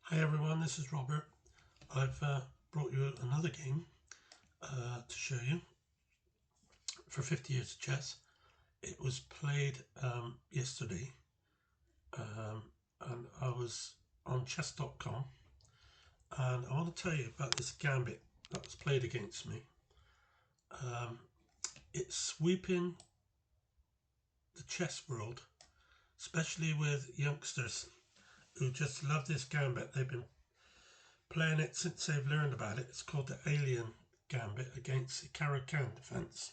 Hi everyone, this is Robert. I've brought you another game to show you for 50 years of chess. It was played yesterday and I was on chess.com, and I want to tell you about this gambit that was played against me. It's sweeping the chess world, especially with youngsters who just love this gambit. They've been playing it since they've learned about it. It's called the Alien Gambit against the Caro-Can defense.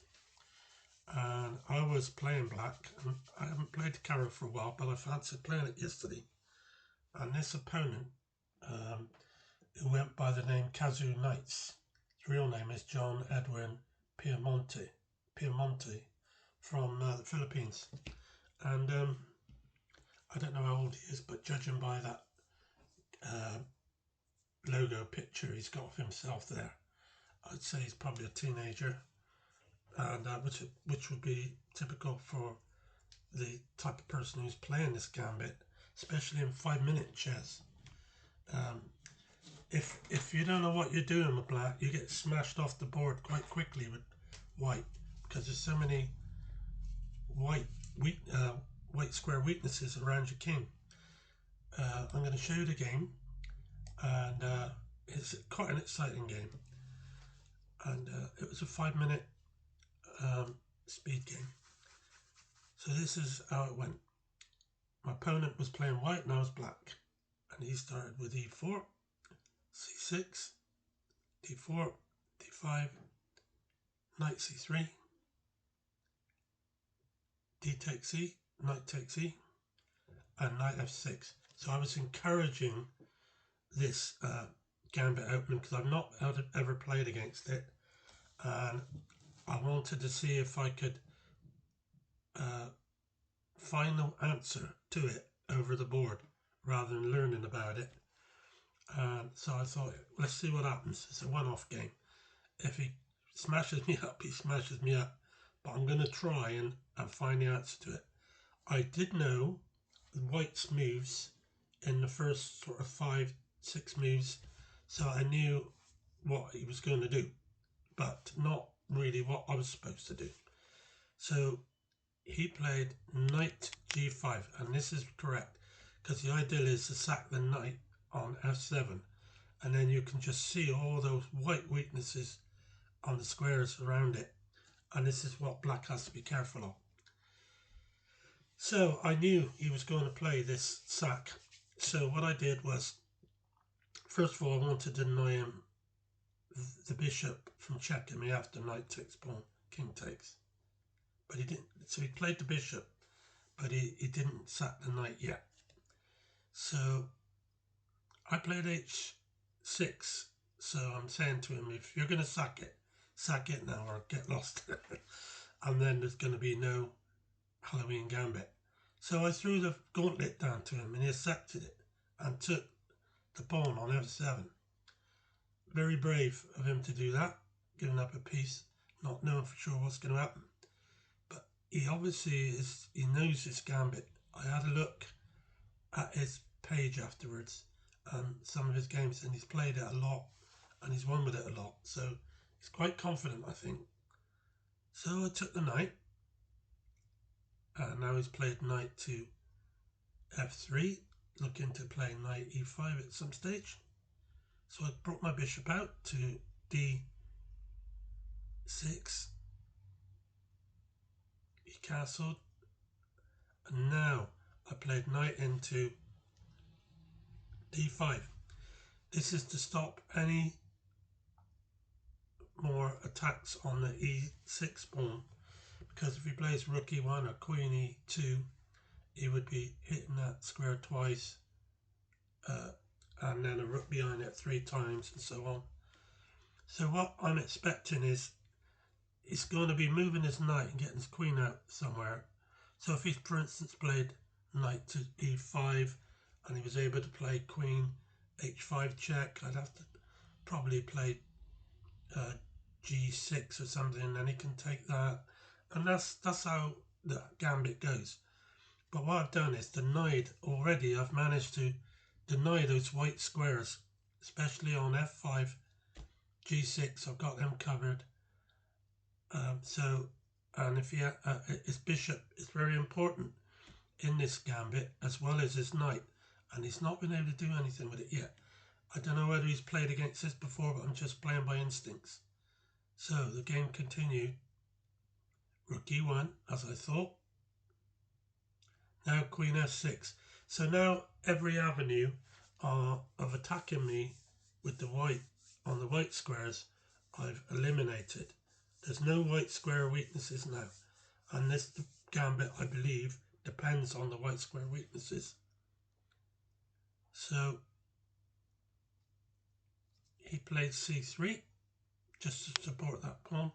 And I was playing black, and I haven't played the Caro for a while, but I fancied playing it yesterday. And this opponent, who went by the name KazuKnightz, his real name is John Edwin Piemonte from the Philippines. And I don't know how old he is, but judging by that logo picture he's got of himself there, I'd say he's probably a teenager, and which would be typical for the type of person who's playing this gambit, especially in 5-minute chess. If you don't know what you're doing with black, you get smashed off the board quite quickly with white, because there's so many white square weaknesses around your king. I'm going to show you the game, and it's quite an exciting game, and it was a 5-minute speed game. So this is how it went. My opponent was playing white and I was black, and he started with e4, c6, d4, d5, knight c3, d takes e, knight takes e, and knight f6. So I was encouraging this gambit opening because I've not ever played against it, and I wanted to see if I could find the answer to it over the board rather than learning about it. And so I thought, let's see what happens. It's a one-off game. If he smashes me up, he smashes me up, but I'm going to try and find the answer to it. I did know white's moves in the first sort of 5-6 moves, so I knew what he was going to do, but not really what I was supposed to do. So he played knight g5, and this is correct, because the ideal is to sack the knight on f7, and then you can just see all those white weaknesses on the squares around it, and this is what black has to be careful of. So I knew he was going to play this sack, so what I did was, first of all, I wanted to deny him the bishop from checking me after knight takes pawn, king takes, but he didn't. So he played the bishop, but he didn't sack the knight yet. So I played h6. So I'm saying to him, if you're going to sack it now or get lost. And then there's going to be no Halloween gambit. So I threw the gauntlet down to him and he accepted it and took the pawn on f7. Very brave of him to do that, giving up a piece, not knowing for sure what's going to happen. But he obviously he knows this gambit. I had a look at his page afterwards and some of his games, and he's played it a lot and he's won with it a lot, so he's quite confident, I think. So I took the knight, and now he's played knight to f3, looking to play knight e5 at some stage. So I brought my bishop out to d6, he castled, and now I played knight into d5. This is to stop any more attacks on the e6 pawn, because if he plays rook e1 or queen e2, he would be hitting that square twice, and then a rook behind it 3 times, and so on. So what I'm expecting is he's going to be moving his knight and getting his queen out somewhere. So if he, for instance, played knight to e5 and he was able to play queen h5 check, I'd have to probably play g6 or something, and then he can take that, and that's how the gambit goes. But what I've done is denied already. I've managed to deny those white squares, especially on f5, g6. I've got them covered. And if his bishop is very important in this gambit, as well as his knight, and he's not been able to do anything with it yet. I don't know whether he's played against this before, but I'm just playing by instincts. So the game continued. Rook e1, as I thought. Now queen f6. So now every avenue of attacking me with the white on the white squares I've eliminated. There's no white square weaknesses now, and this gambit, I believe, depends on the white square weaknesses. So he played c3 just to support that pawn,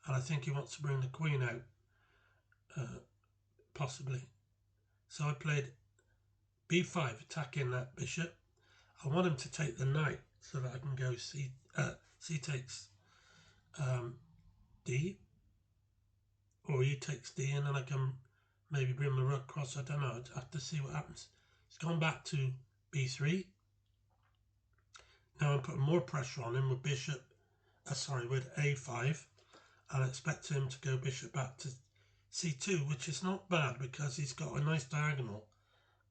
and I think he wants to bring the queen out, possibly. So I played b5, attacking that bishop. I want him to take the knight so that I can go c takes d, or e takes d, and then I can maybe bring my rook across. I don't know. I'd have to see what happens. He's gone back to b3. Now I'm putting more pressure on him with with a5. I expect him to go bishop back to c2, which is not bad because he's got a nice diagonal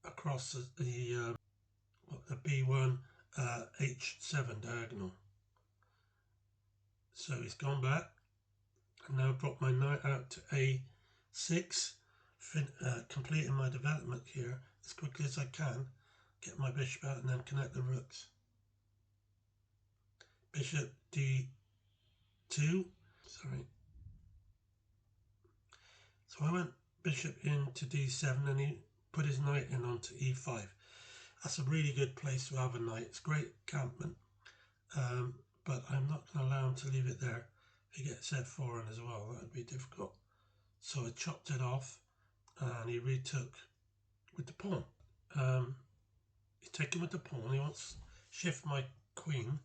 across the b1 h7 diagonal. So he's gone back, and now brought my knight out to a6, completing my development here as quickly as I can, get my bishop out and then connect the rooks. Bishop d2, sorry. So I went bishop into d7, and he put his knight in onto e5. That's a really good place to have a knight. It's great encampment, but I'm not going to allow him to leave it there. If he gets f4 in as well, that would be difficult. So I chopped it off, and he retook with the pawn. He's taken with the pawn. He wants to shift my queen.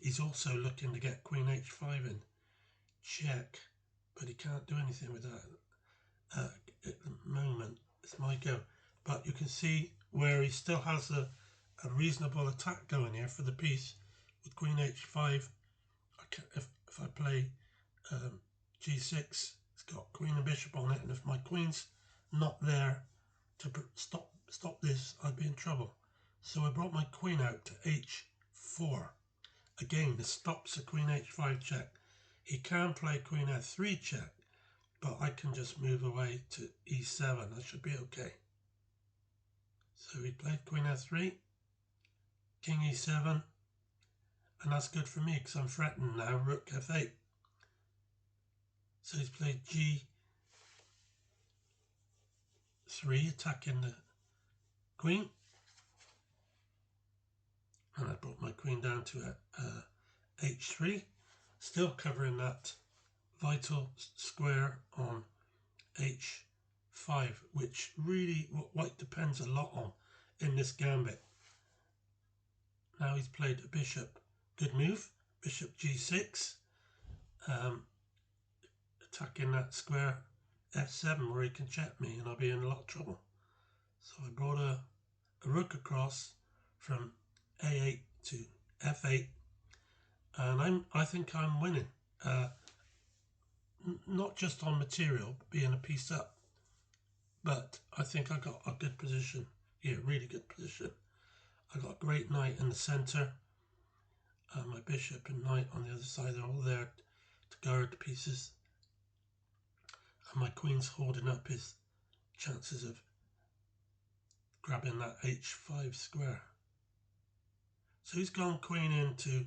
He's also looking to get queen h5 in check, but he can't do anything with that at the moment. It's my go, but you can see where he still has a reasonable attack going here for the piece with queen h5. If I play g6, it's got queen and bishop on it, and if my queen's not there to stop this, I'd be in trouble. So I brought my queen out to h4. Again, this stops a queen h5 check. He can play queen f3 check, but I can just move away to e7. I should be okay. So he played queen f3, king e7, and that's good for me because I'm threatened now, rook f8. So he's played g3, attacking the queen. And I brought my queen down to h3, still covering that vital square on h5, which really white depends a lot on in this gambit. Now he's played a bishop, good move, bishop g6, attacking that square f7 where he can check me and I'll be in a lot of trouble. So I brought a rook across from a8 to f8, and I think I'm winning, not just on material, being a piece up, but I think I got a good position here, really good position. I got a great knight in the center, my bishop and knight on the other side are all there to guard the pieces, and my queen's holding up his chances of grabbing that h5 square. So he's gone queen into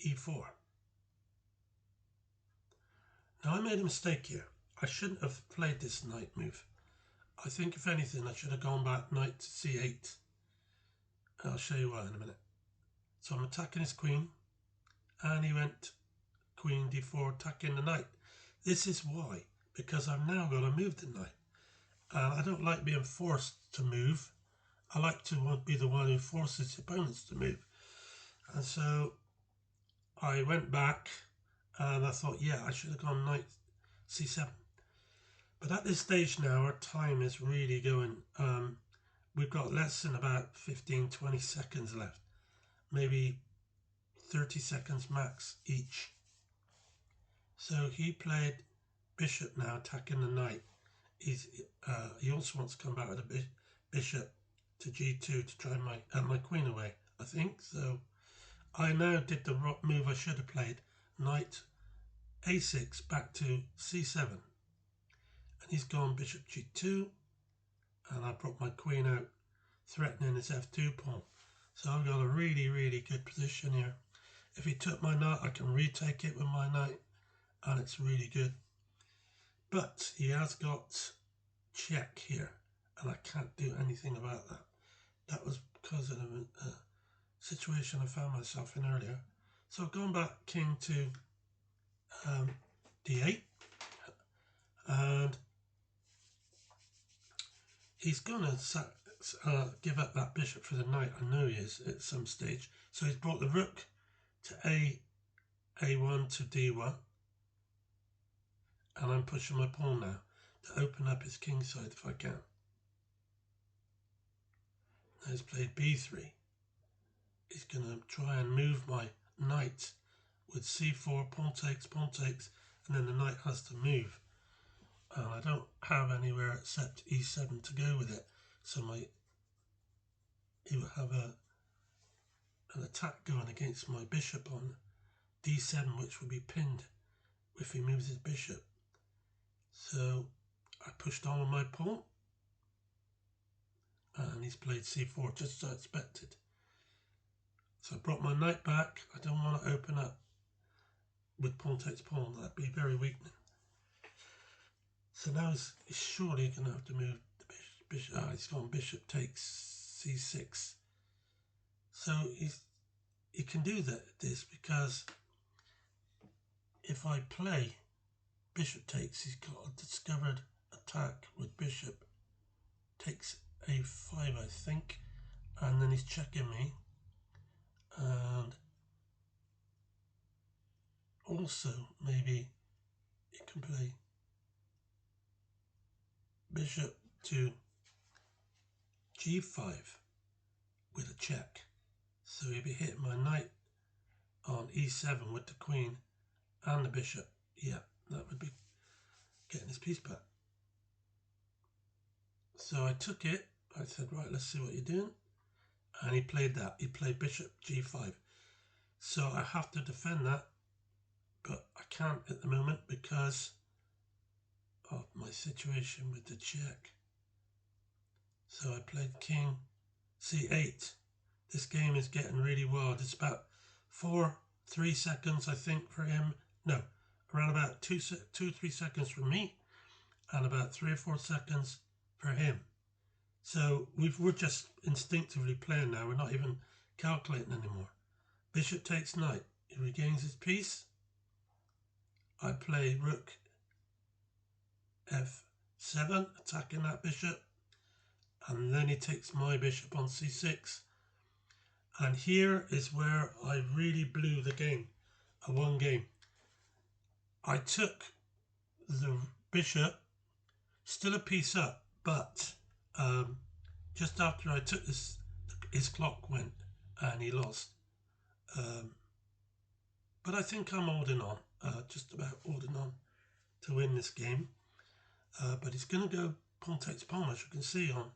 e4. Now I made a mistake here. I shouldn't have played this knight move. I think if anything I should have gone back knight to c8. I'll show you why in a minute. So I'm attacking his queen, and he went queen d4, attacking the knight. This is why, because I've now got to move the knight. And I don't like being forced to move. I like to be the one who forces opponents to move. And so I went back and I thought, yeah, I should have gone knight c7. But at this stage now, our time is really going. we've got less than about 15-20 seconds left, maybe 30 seconds max each. So he played bishop now, attacking the knight. He also wants to come back with a bishop to g2 to try my queen away, I think. So I now did the move I should have played, knight a6 back to c7, and he's gone bishop g2, and I brought my queen out, threatening his f2 pawn. So I've got a really good position here. If he took my knight, I can retake it with my knight, and it's really good. But he has got check here, and I can't do anything about that. That was because of a situation I found myself in earlier. So I've gone back king to d8, and he's going to give up that bishop for the knight. I know he is at some stage. So he's brought the rook to a1 to d1, and I'm pushing my pawn now to open up his king side if I can. Now he's played b3. He's going to try and move my knight with c4, pawn takes, and then the knight has to move. And I don't have anywhere except e7 to go with it. So he will have an attack going against my bishop on d7, which will be pinned if he moves his bishop. So I pushed on with my pawn, and he's played c4 just as I expected. So I brought my knight back. I don't want to open up with pawn takes pawn. That'd be very weakening. So now he's surely going to have to move the bishop. He's gone bishop takes c6. So he can do this because if I play bishop takes, he's got a discovered attack with bishop takes a5, I think, and then he's checking me. And also maybe he can play bishop to g5 with a check. So he'll be hitting my knight on e7 with the queen and the bishop. Yeah, that would be getting his piece back. So I took it. I said, right, let's see what you're doing. And he played that. He played bishop g5. So I have to defend that, but I can't at the moment because of my situation with the check. So I played king c8. This game is getting really wild. It's about 3 seconds, I think, for him. No, around about 2 or 3 seconds for me, and about 3 or 4 seconds for him. So we're just instinctively playing now. We're not even calculating anymore. Bishop takes knight. He regains his piece. I play rook f7, attacking that bishop. And then he takes my bishop on c6. And here is where I really blew the game. I won game. I took the bishop, still a piece up, but just after I took this, his clock went and he lost. But I think I'm holding on, just about holding on to win this game. But he's going to go pawn takes pawn, as you can see, on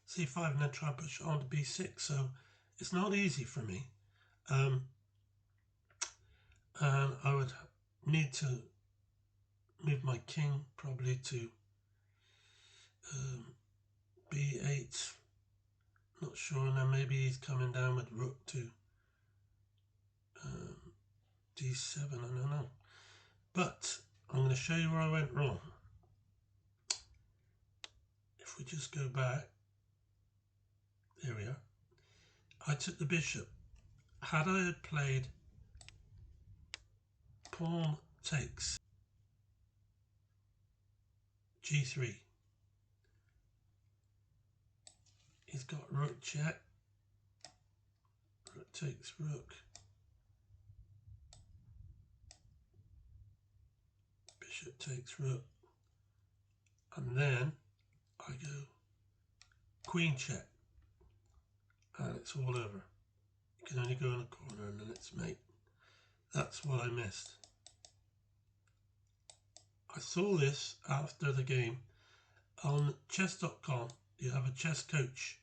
c5 and then try and push on to b6. So it's not easy for me. And I would need to move my king probably to b8. Not sure. And then maybe he's coming down with rook to d7. I don't know. But I'm going to show you where I went wrong. If we just go back, there we are. I took the bishop. Had I had played pawn takes g3, he's got rook check, rook takes rook, bishop takes rook, and then I go queen check. it's all over. You can only go in a corner and then it's mate. That's what I missed. I saw this after the game. On chess.com, you have a chess coach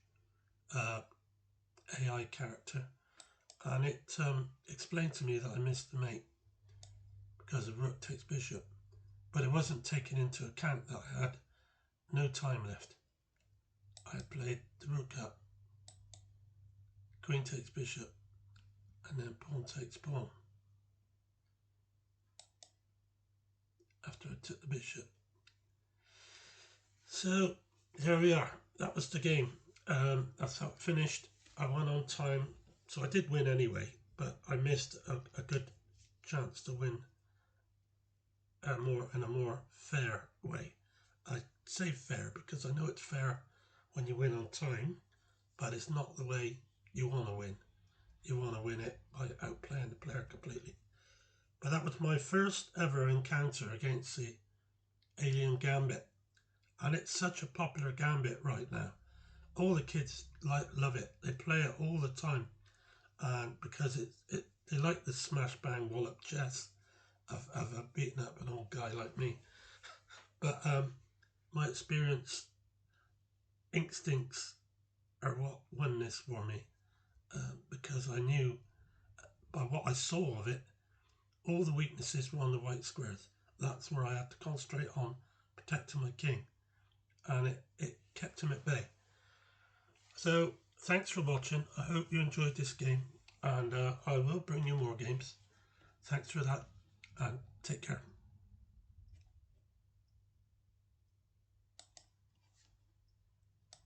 AI character, and it explained to me that I missed the mate because of rook takes bishop, but it wasn't taken into account that I had no time left. I played the rook up, queen takes bishop, and then pawn takes pawn after I took the bishop. So here we are. That was the game. That's how it finished. I won on time, so I did win anyway, but I missed a good chance to win in a more fair way. I say fair because I know it's fair when you win on time, but it's not the way you want to win. You want to win it by outplaying the player completely. But that was my first ever encounter against the Alien Gambit, and it's such a popular gambit right now. All the kids love it. They play it all the time, and because they like the smash bang wallop chess of beating up an old guy like me. But my experience, instincts are what won this for me, because I knew by what I saw of it, all the weaknesses were on the white squares. That's where I had to concentrate on protecting my king, and it kept him at bay. So thanks for watching. I hope you enjoyed this game, and I will bring you more games. Thanks for that, and take care.